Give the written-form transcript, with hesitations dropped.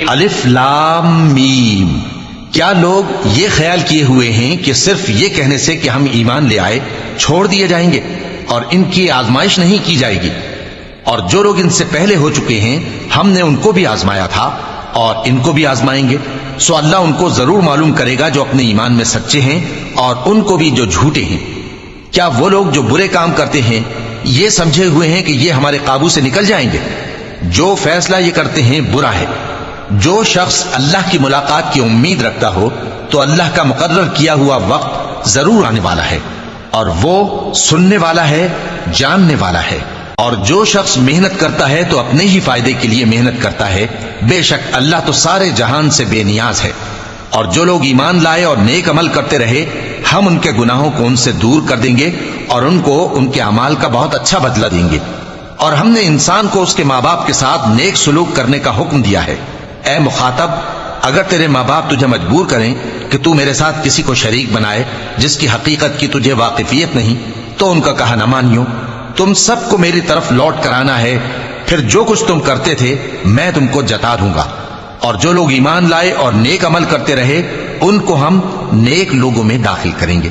الف لام میم۔ کیا لوگ یہ خیال کیے ہوئے ہیں کہ صرف یہ کہنے سے کہ ہم ایمان لے آئے چھوڑ دیے جائیں گے اور ان کی آزمائش نہیں کی جائے گی؟ اور جو لوگ ان سے پہلے ہو چکے ہیں ہم نے ان کو بھی آزمایا تھا اور ان کو بھی آزمائیں گے، سو اللہ ان کو ضرور معلوم کرے گا جو اپنے ایمان میں سچے ہیں اور ان کو بھی جو جھوٹے ہیں۔ کیا وہ لوگ جو برے کام کرتے ہیں یہ سمجھے ہوئے ہیں کہ یہ ہمارے قابو سے نکل جائیں گے؟ جو فیصلہ یہ کرتے ہیں برا ہے۔ جو شخص اللہ کی ملاقات کی امید رکھتا ہو تو اللہ کا مقرر کیا ہوا وقت ضرور آنے والا ہے، اور وہ سننے والا ہے، جاننے والا ہے۔ اور جو شخص محنت کرتا ہے تو اپنے ہی فائدے کے لیے محنت کرتا ہے، بے شک اللہ تو سارے جہان سے بے نیاز ہے۔ اور جو لوگ ایمان لائے اور نیک عمل کرتے رہے ہم ان کے گناہوں کو ان سے دور کر دیں گے اور ان کو ان کے اعمال کا بہت اچھا بدلہ دیں گے۔ اور ہم نے انسان کو اس کے ماں باپ کے ساتھ نیک سلوک کرنے کا حکم دیا ہے۔ اے مخاطب، اگر تیرے ماں باپ تجھے مجبور کریں کہ تو میرے ساتھ کسی کو شریک بنائے جس کی حقیقت کی تجھے واقفیت نہیں تو ان کا کہا نہ مانیو۔ تم سب کو میری طرف لوٹ کر آنا ہے، پھر جو کچھ تم کرتے تھے میں تم کو جتا دوں گا۔ اور جو لوگ ایمان لائے اور نیک عمل کرتے رہے ان کو ہم نیک لوگوں میں داخل کریں گے۔